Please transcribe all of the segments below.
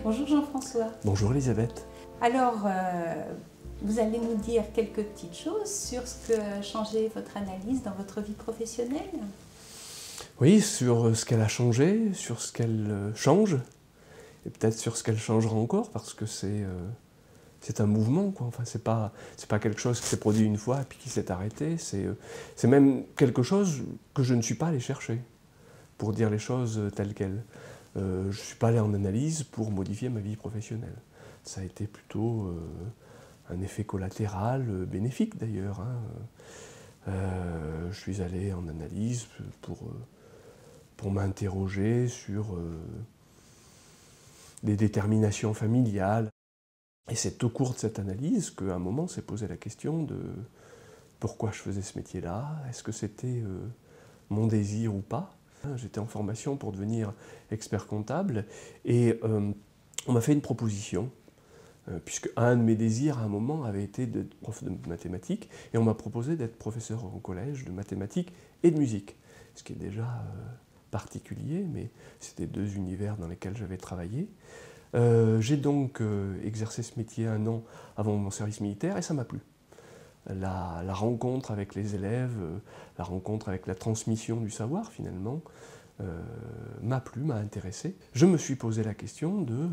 Bonjour Jean-François. Bonjour Elisabeth. Alors, vous allez nous dire quelques petites choses sur ce que a changé votre analyse dans votre vie professionnelle? Oui, sur ce qu'elle a changé, sur ce qu'elle change, et peut-être sur ce qu'elle changera encore, parce que c'est un mouvement, quoi. Enfin, c'est pas quelque chose qui s'est produit une fois et puis qui s'est arrêté, c'est même quelque chose que je ne suis pas allé chercher, pour dire les choses telles quelles. Je ne suis pas allé en analyse pour modifier ma vie professionnelle. Ça a été plutôt un effet collatéral, bénéfique d'ailleurs, hein. Je suis allé en analyse pour m'interroger sur des déterminations familiales. Et c'est au cours de cette analyse qu'à un moment s'est posé la question de pourquoi je faisais ce métier-là, est-ce que c'était mon désir ou pas. J'étais en formation pour devenir expert comptable et on m'a fait une proposition, puisque un de mes désirs à un moment avait été d'être prof de mathématiques, et on m'a proposé d'être professeur au collège de mathématiques et de musique, ce qui est déjà particulier, mais c'était deux univers dans lesquels j'avais travaillé. J'ai donc exercé ce métier 1 an avant mon service militaire et ça m'a plu. La rencontre avec les élèves, la rencontre avec la transmission du savoir finalement, m'a plu, m'a intéressé. Je me suis posé la question de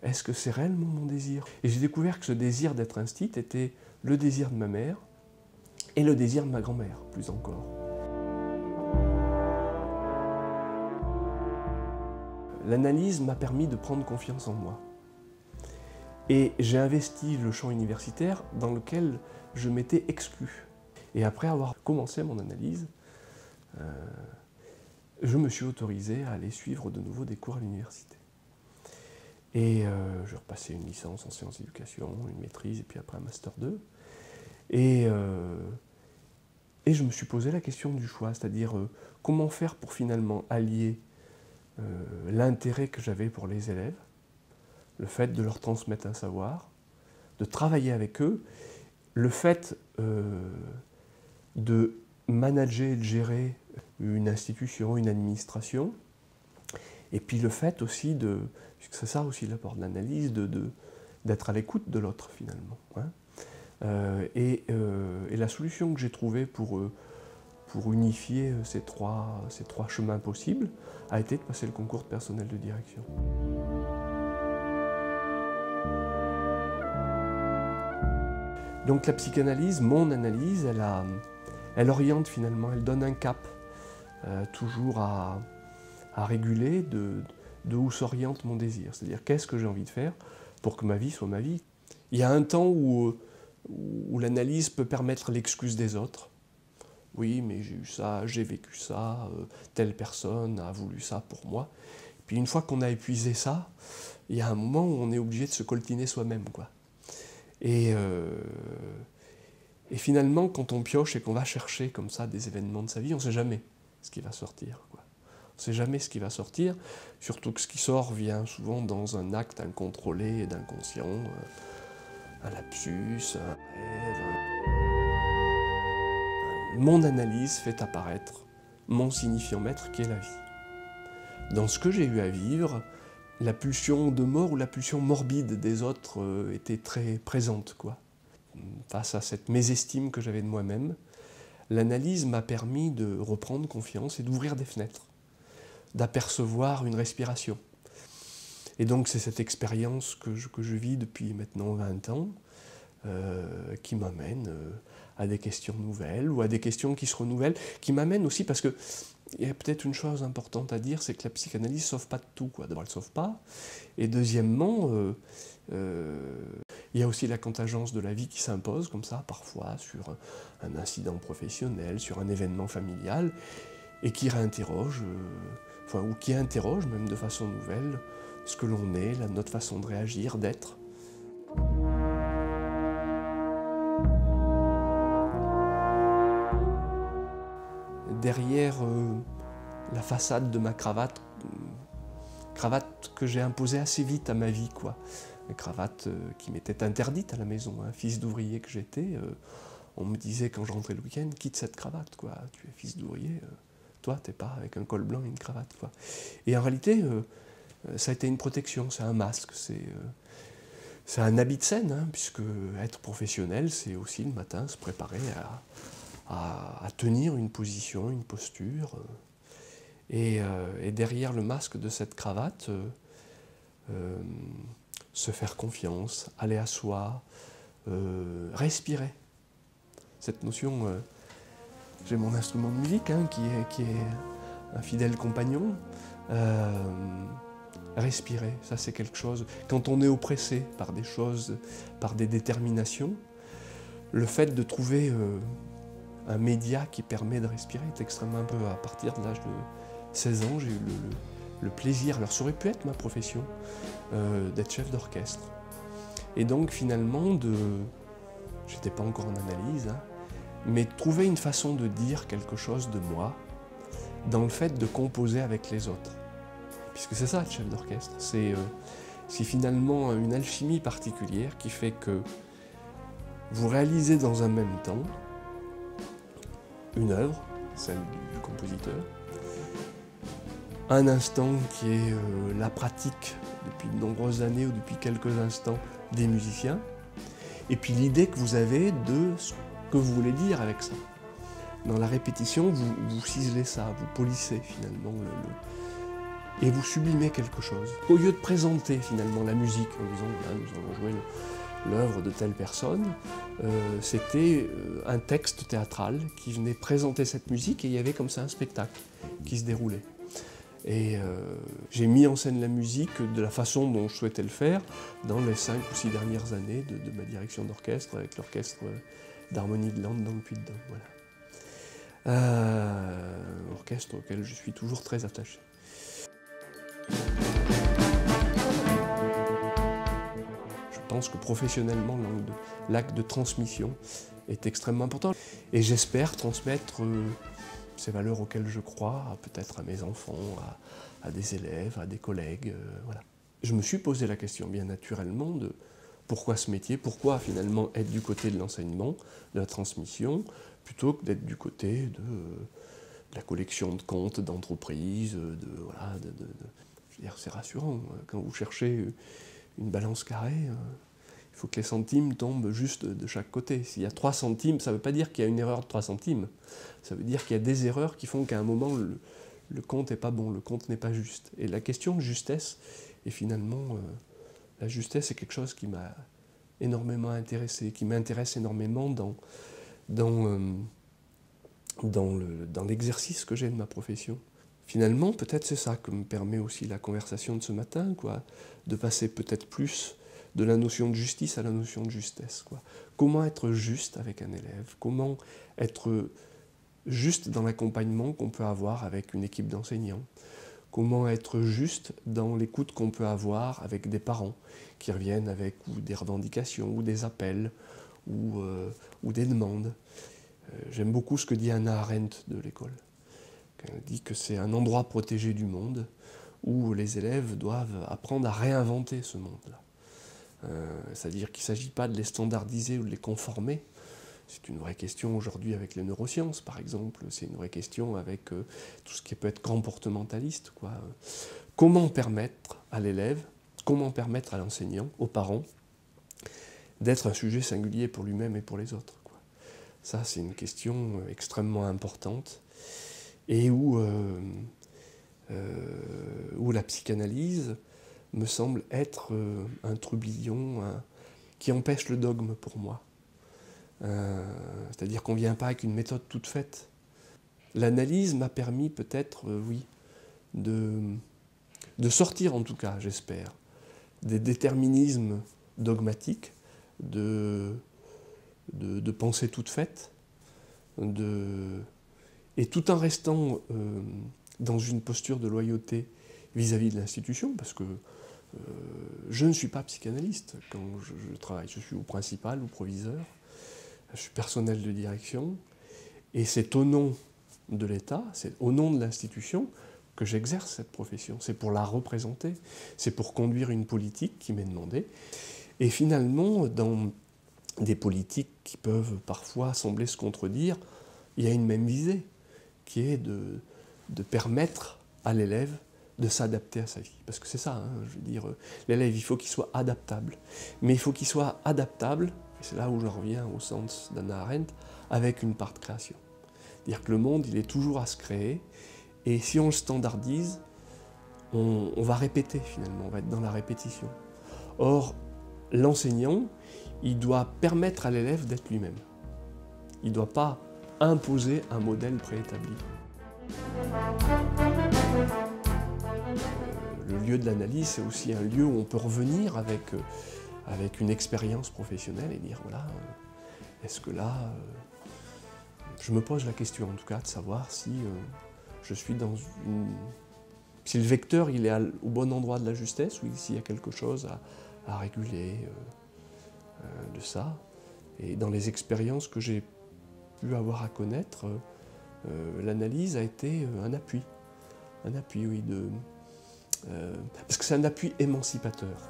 est-ce que c'est réellement mon désir? Et j'ai découvert que ce désir d'être instit était le désir de ma mère et le désir de ma grand-mère, plus encore. L'analyse m'a permis de prendre confiance en moi. Et j'ai investi le champ universitaire dans lequel je m'étais exclu. Et après avoir commencé mon analyse, je me suis autorisé à aller suivre de nouveau des cours à l'université. Et je repassais une licence en sciences d'éducation, une maîtrise, et puis après un master 2. Et je me suis posé la question du choix, c'est-à-dire comment faire pour finalement allier l'intérêt que j'avais pour les élèves, le fait de leur transmettre un savoir, de travailler avec eux, le fait de manager et de gérer une institution, une administration, et puis le fait aussi puisque c'est ça aussi l'apport de l'analyse, d'être à l'écoute de l'autre finalement, hein. Et la solution que j'ai trouvée pour unifier ces trois chemins possibles a été de passer le concours de personnel de direction. Donc la psychanalyse, mon analyse, elle oriente finalement, elle donne un cap, toujours à réguler de où s'oriente mon désir. C'est-à-dire qu'est-ce que j'ai envie de faire pour que ma vie soit ma vie. Il y a un temps où l'analyse peut permettre l'excuse des autres. Oui, mais j'ai eu ça, j'ai vécu ça, telle personne a voulu ça pour moi. Puis une fois qu'on a épuisé ça, il y a un moment où on est obligé de se coltiner soi-même, quoi. Et finalement, quand on pioche et qu'on va chercher comme ça des événements de sa vie, on ne sait jamais ce qui va sortir, quoi. On ne sait jamais ce qui va sortir, surtout que ce qui sort vient souvent dans un acte incontrôlé et d'inconscient, un lapsus, un rêve. Mon analyse fait apparaître mon signifiant maître qui est la vie. Dans ce que j'ai eu à vivre, la pulsion de mort ou la pulsion morbide des autres était très présente, quoi. Face à cette mésestime que j'avais de moi-même, l'analyse m'a permis de reprendre confiance et d'ouvrir des fenêtres, d'apercevoir une respiration. Et donc c'est cette expérience que je vis depuis maintenant 20 ans qui m'amène à des questions nouvelles ou à des questions qui se renouvellent, qui m'amènent aussi parce que il y a peut-être une chose importante à dire, c'est que la psychanalyse ne sauve pas de tout, quoi. D'abord, elle ne sauve pas. Et deuxièmement, il y a aussi la contingence de la vie qui s'impose, comme ça, parfois, sur un incident professionnel, sur un événement familial, et qui réinterroge, ou qui interroge, même de façon nouvelle, ce que l'on est, notre façon de réagir, d'être. Derrière la façade de ma cravate que j'ai imposée assez vite à ma vie, quoi. Une cravate qui m'était interdite à la maison, un fils d'ouvrier que j'étais. On me disait quand je rentrais le week-end, quitte cette cravate, quoi. Tu es fils d'ouvrier, toi t'es pas avec un col blanc et une cravate, quoi. Et en réalité, ça a été une protection, c'est un masque, c'est un habit de scène, hein, puisque être professionnel, c'est aussi le matin se préparer à tenir une position, une posture. Et derrière le masque de cette cravate, se faire confiance, aller à soi, respirer. Cette notion, j'ai mon instrument de musique hein, qui est un fidèle compagnon. Respirer, ça c'est quelque chose. Quand on est oppressé par des choses, par des déterminations, le fait de trouver un média qui permet de respirer est extrêmement important. À partir de l'âge de 16 ans, j'ai eu le plaisir, alors ça aurait pu être ma profession, d'être chef d'orchestre. Et donc finalement, j'étais pas encore en analyse, hein, mais trouver une façon de dire quelque chose de moi dans le fait de composer avec les autres. Puisque c'est ça, être chef d'orchestre. C'est finalement une alchimie particulière qui fait que vous réalisez dans un même temps une œuvre, celle du compositeur, un instant qui est la pratique depuis de nombreuses années ou depuis quelques instants des musiciens, et puis l'idée que vous avez de ce que vous voulez dire avec ça. Dans la répétition, vous ciselez ça, vous polissez finalement et vous sublimez quelque chose. Au lieu de présenter finalement la musique en disant ah, nous allons jouer l'œuvre de telle personne, c'était un texte théâtral qui venait présenter cette musique et il y avait comme ça un spectacle qui se déroulait. Et j'ai mis en scène la musique de la façon dont je souhaitais le faire dans les 5 ou 6 dernières années de ma direction d'orchestre avec l'orchestre d'harmonie de Land dans le Puy-de-Dôme. Voilà. Orchestre auquel je suis toujours très attaché. Je pense que professionnellement, l'acte de transmission est extrêmement important. Et j'espère transmettre ces valeurs auxquelles je crois, peut-être à mes enfants, à des élèves, à des collègues. Voilà. Je me suis posé la question bien naturellement de pourquoi ce métier, pourquoi finalement être du côté de l'enseignement, de la transmission, plutôt que d'être du côté de la collection de comptes d'entreprises, voilà, je veux dire, c'est rassurant. Quand vous cherchez une balance carrée, il faut que les centimes tombent juste de chaque côté. S'il y a 3 centimes, ça ne veut pas dire qu'il y a une erreur de 3 centimes. Ça veut dire qu'il y a des erreurs qui font qu'à un moment, le compte n'est pas bon, le compte n'est pas juste. Et la question de justesse, et finalement, la justesse est quelque chose qui m'a énormément intéressé, qui m'intéresse énormément dans l'exercice que j'ai de ma profession. Finalement, peut-être c'est ça que me permet aussi la conversation de ce matin, quoi, de passer peut-être plus de la notion de justice à la notion de justesse, quoi. Comment être juste avec un élève? Comment être juste dans l'accompagnement qu'on peut avoir avec une équipe d'enseignants? Comment être juste dans l'écoute qu'on peut avoir avec des parents qui reviennent avec ou des revendications, ou des appels, ou des demandes. J'aime beaucoup ce que dit Hannah Arendt de l'école. Elle dit que c'est un endroit protégé du monde où les élèves doivent apprendre à réinventer ce monde-là. C'est-à-dire qu'il ne s'agit pas de les standardiser ou de les conformer. C'est une vraie question aujourd'hui avec les neurosciences, par exemple. C'est une vraie question avec tout ce qui peut être comportementaliste, quoi. Comment permettre à l'élève, comment permettre à l'enseignant, aux parents, d'être un sujet singulier pour lui-même et pour les autres, quoi. Ça, c'est une question extrêmement importante et où la psychanalyse me semble être un trublion qui empêche le dogme pour moi. C'est-à-dire qu'on ne vient pas avec une méthode toute faite. L'analyse m'a permis peut-être, oui, de sortir en tout cas, j'espère, des déterminismes dogmatiques, de pensées toutes faites, et tout en restant dans une posture de loyauté vis-à-vis de l'institution, parce que je ne suis pas psychanalyste quand je travaille, je suis ou principal ou proviseur, je suis personnel de direction, et c'est au nom de l'État, c'est au nom de l'institution que j'exerce cette profession. C'est pour la représenter, c'est pour conduire une politique qui m'est demandée. Et finalement, dans des politiques qui peuvent parfois sembler se contredire, il y a une même visée, qui est de permettre à l'élève de s'adapter à sa vie. Parce que c'est ça, hein, je veux dire, l'élève, il faut qu'il soit adaptable. Mais il faut qu'il soit adaptable, et c'est là où j'en reviens au sens d'Hannah Arendt, avec une part de création. C'est-à-dire que le monde, il est toujours à se créer, et si on le standardise, on va répéter finalement, on va être dans la répétition. Or, l'enseignant, il doit permettre à l'élève d'être lui-même. Il ne doit pas imposer un modèle préétabli. Le lieu de l'analyse, c'est aussi un lieu où on peut revenir avec une expérience professionnelle et dire, voilà, est-ce que là, je me pose la question en tout cas de savoir si je suis dans une... Si le vecteur il est au bon endroit de la justesse ou s'il y a quelque chose à réguler de ça. Et dans les expériences que j'ai pu avoir à connaître, l'analyse a été un appui, oui, parce que c'est un appui émancipateur.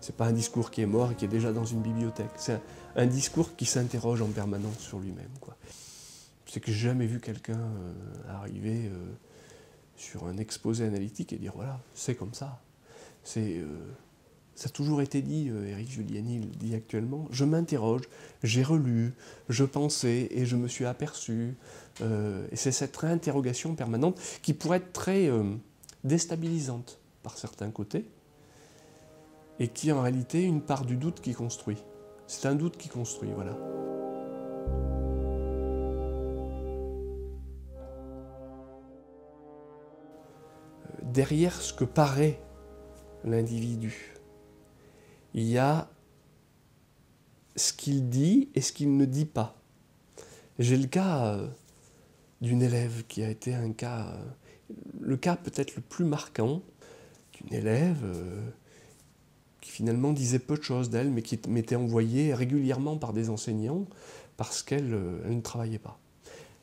C'est pas un discours qui est mort et qui est déjà dans une bibliothèque. C'est un discours qui s'interroge en permanence sur lui-même, quoi. C'est que j'ai jamais vu quelqu'un arriver sur un exposé analytique et dire voilà, c'est comme ça. Ça a toujours été dit, Éric Giuliani le dit actuellement, je m'interroge, j'ai relu, je pensais et je me suis aperçu. Et c'est cette réinterrogation permanente qui pourrait être très déstabilisante par certains côtés et qui en réalité est une part du doute qui construit. C'est un doute qui construit, voilà. Derrière ce que paraît l'individu, il y a ce qu'il dit et ce qu'il ne dit pas. J'ai le cas d'une élève qui a été le cas peut-être le plus marquant, d'une élève qui finalement disait peu de choses d'elle, mais qui m'était envoyée régulièrement par des enseignants parce qu'elle ne travaillait pas.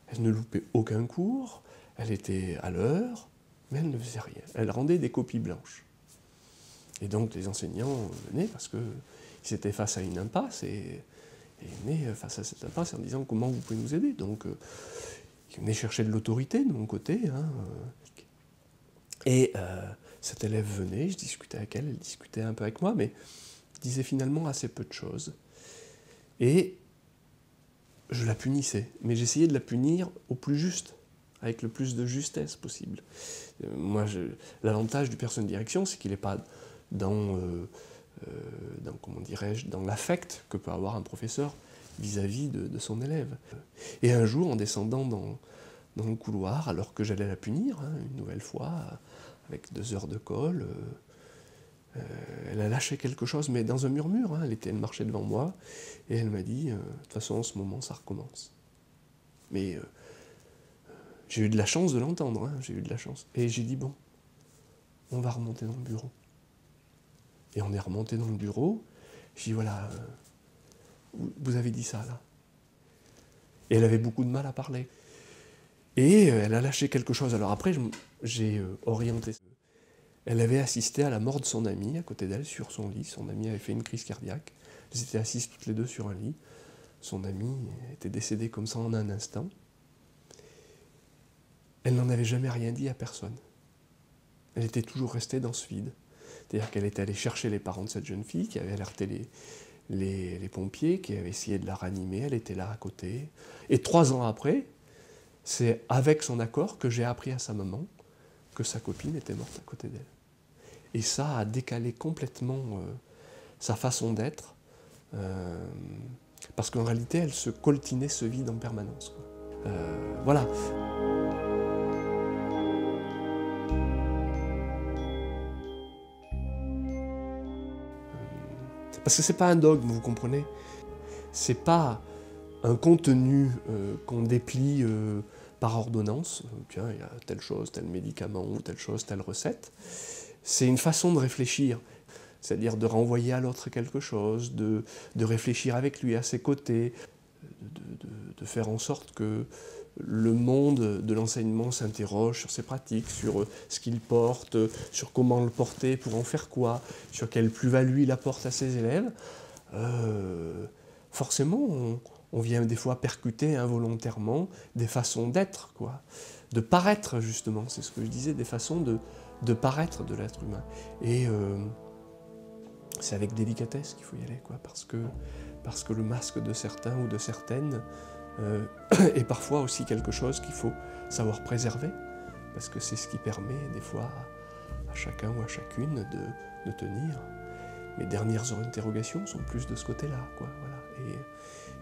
Elle ne loupait aucun cours, elle était à l'heure, mais elle ne faisait rien. Elle rendait des copies blanches. Et donc les enseignants venaient parce qu'ils étaient face à une impasse et ils venaient face à cette impasse en disant comment vous pouvez nous aider. Donc ils venaient chercher de l'autorité de mon côté. Hein. Et cette élève venait, je discutais avec elle, elle discutait un peu avec moi, mais disait finalement assez peu de choses. Et je la punissais, mais j'essayais de la punir au plus juste, avec le plus de justesse possible. Moi, l'avantage du personnel de direction, c'est qu'il n'est pas dans comment dirais-je, dans l'affect que peut avoir un professeur vis-à-vis de son élève. Et un jour, en descendant dans le couloir, alors que j'allais la punir, hein, une nouvelle fois, avec 2 heures de colle, elle a lâché quelque chose, mais dans un murmure, hein, elle marchait devant moi, et elle m'a dit, de toute façon, en ce moment, ça recommence. Mais j'ai eu de la chance de l'entendre, hein, j'ai eu de la chance. Et j'ai dit, bon, on va remonter dans le bureau. Et on est remonté dans le bureau, j'ai dit, voilà, vous avez dit ça, là. Et elle avait beaucoup de mal à parler. Et elle a lâché quelque chose. Alors après, j'ai orienté. Elle avait assisté à la mort de son amie à côté d'elle, sur son lit. Son amie avait fait une crise cardiaque. Elles étaient assises toutes les deux sur un lit. Son amie était décédée comme ça en un instant. Elle n'en avait jamais rien dit à personne. Elle était toujours restée dans ce vide. C'est-à-dire qu'elle était allée chercher les parents de cette jeune fille, qui avaient alerté les pompiers, qui avaient essayé de la ranimer. Elle était là à côté. Et 3 ans après, c'est avec son accord que j'ai appris à sa maman que sa copine était morte à côté d'elle. Et ça a décalé complètement sa façon d'être, parce qu'en réalité, elle se coltinait ce vide en permanence, quoi. Voilà. Parce que c'est pas un dogme, vous comprenez? C'est pas un contenu qu'on déplie par ordonnance. Tiens, il y a telle chose, tel médicament, ou telle chose, telle recette. C'est une façon de réfléchir, c'est-à-dire de renvoyer à l'autre quelque chose, de réfléchir avec lui à ses côtés, de faire en sorte que le monde de l'enseignement s'interroge sur ses pratiques, sur ce qu'il porte, sur comment le porter, pour en faire quoi, sur quelle plus-value il apporte à ses élèves. Forcément, on vient des fois percuter involontairement des façons d'être, quoi, de paraître justement, c'est ce que je disais, des façons de paraître de l'être humain. Et c'est avec délicatesse qu'il faut y aller, quoi, parce que le masque de certains ou de certaines est parfois aussi quelque chose qu'il faut savoir préserver, parce que c'est ce qui permet des fois à chacun ou à chacune de tenir. Mes dernières interrogations sont plus de ce côté-là, quoi, voilà.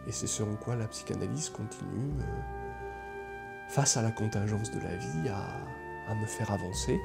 Et c'est ce en quoi la psychanalyse continue, face à la contingence de la vie, à me faire avancer.